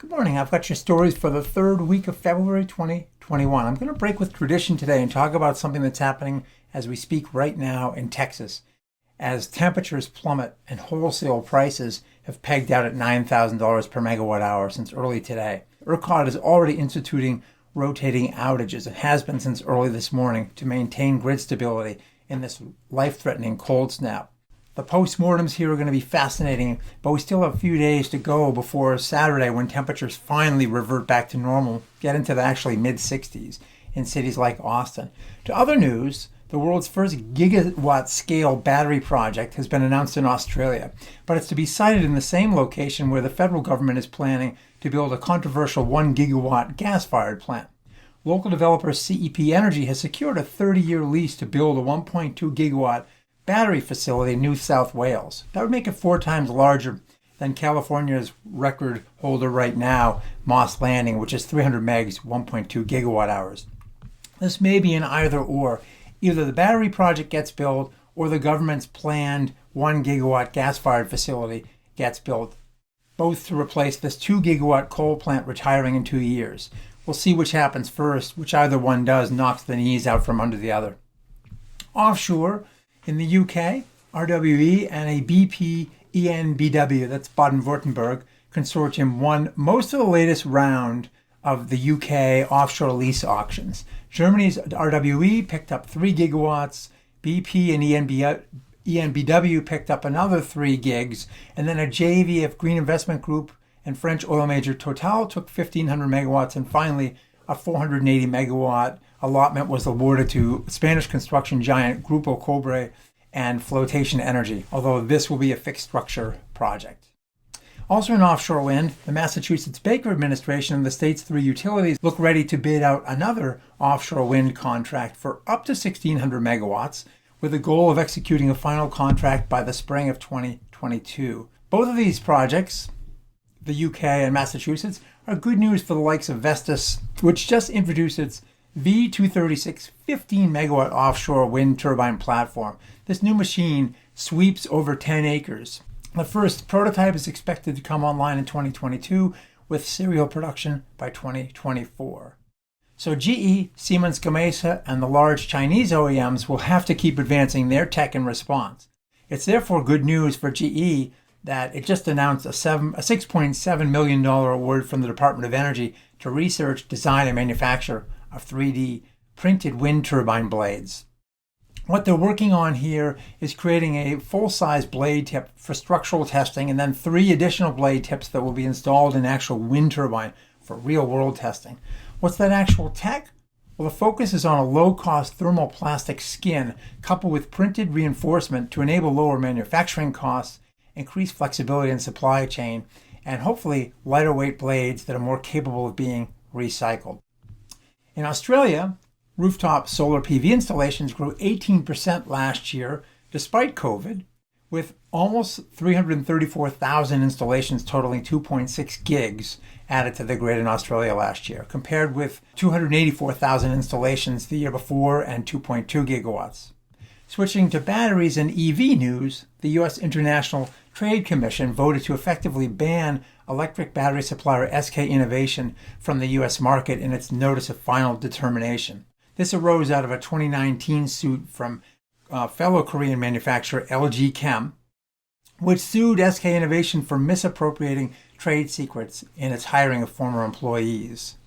Good morning. I've got your stories for the third week of February 2021. I'm going to break with tradition today and talk about something that's happening as we speak right now in Texas. As temperatures plummet and wholesale prices have pegged out at $9,000 per megawatt hour since early today. ERCOT is already instituting rotating outages and has been since early this morning to maintain grid stability in this life-threatening cold snap. The postmortems here are going to be fascinating, but we still have a few days to go before Saturday when temperatures finally revert back to normal, get into the actually mid-60s in cities like Austin. To other news, the world's first gigawatt-scale battery project has been announced in Australia, but it's to be sited in the same location where the federal government is planning to build a controversial 1 gigawatt gas-fired plant. Local developer CEP Energy has secured a 30-year lease to build a 1.2 gigawatt battery facility in New South Wales. That would make it 4 times larger than California's record holder right now, Moss Landing, which is 300 megs, 1.2 gigawatt hours. This may be an either or. Either the battery project gets built or the government's planned 1 gigawatt gas-fired facility gets built, both to replace this 2 gigawatt coal plant retiring in 2 years. We'll see which happens first. Whichever one does knocks the knees out from under the other. Offshore in the UK, RWE and a BP EnBW, that's Baden-Württemberg, consortium won most of the latest round of the UK offshore lease auctions. Germany's RWE picked up 3 gigawatts, BP and EnBW picked up another 3 gigs, and then a JV of Green Investment Group and French oil major Total took 1,500 megawatts, and finally a 480 megawatt allotment was awarded to Spanish construction giant Grupo COBRA and Flotation Energy, although this will be a fixed structure project. Also in offshore wind, the Massachusetts Baker administration and the state's 3 utilities look ready to bid out another offshore wind contract for up to 1,600 megawatts, with the goal of executing a final contract by the spring of 2022. Both of these projects, the UK and Massachusetts, are good news for the likes of Vestas, which just introduced its V236 15 megawatt offshore wind turbine platform. This new machine sweeps over 10 acres. The first prototype is expected to come online in 2022 with serial production by 2024. So GE, Siemens Gamesa, and the large Chinese OEMs will have to keep advancing their tech in response. It's therefore good news for GE that it just announced a $6.7 million award from the Department of Energy to research, design, and manufacture of 3D printed wind turbine blades. What they're working on here is creating a full-size blade tip for structural testing and then 3 additional blade tips that will be installed in actual wind turbine for real-world testing. What's that actual tech? Well, the focus is on a low-cost thermoplastic skin coupled with printed reinforcement to enable lower manufacturing costs, increase flexibility in supply chain, and hopefully lighter weight blades that are more capable of being recycled. In Australia, rooftop solar PV installations grew 18% last year despite COVID, with almost 334,000 installations totaling 2.6 gigs added to the grid in Australia last year, compared with 284,000 installations the year before and 2.2 gigawatts. Switching to batteries and EV news, the U.S. International Trade Commission voted to effectively ban electric battery supplier SK Innovation from the U.S. market in its notice of final determination. This arose out of a 2019 suit from fellow Korean manufacturer LG Chem, which sued SK Innovation for misappropriating trade secrets in its hiring of former employees.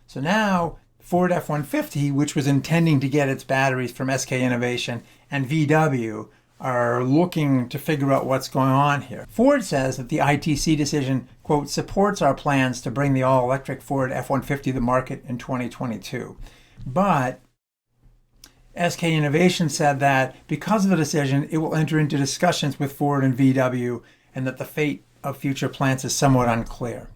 So now, Ford F-150, which was intending to get its batteries from SK Innovation, and VW are looking to figure out what's going on here. Ford says that the ITC decision, quote, supports our plans to bring the all-electric Ford F-150 to the market in 2022. But SK Innovation said that because of the decision, it will enter into discussions with Ford and VW, and that the fate of future plants is somewhat unclear.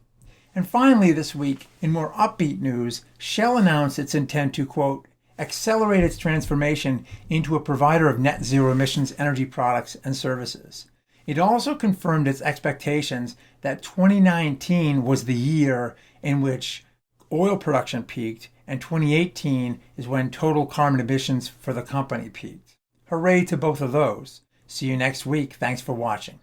And finally this week, in more upbeat news, Shell announced its intent to, quote, accelerate its transformation into a provider of net zero emissions energy products and services. It also confirmed its expectations that 2019 was the year in which oil production peaked, and 2018 is when total carbon emissions for the company peaked. Hooray to both of those. See you next week. Thanks for watching.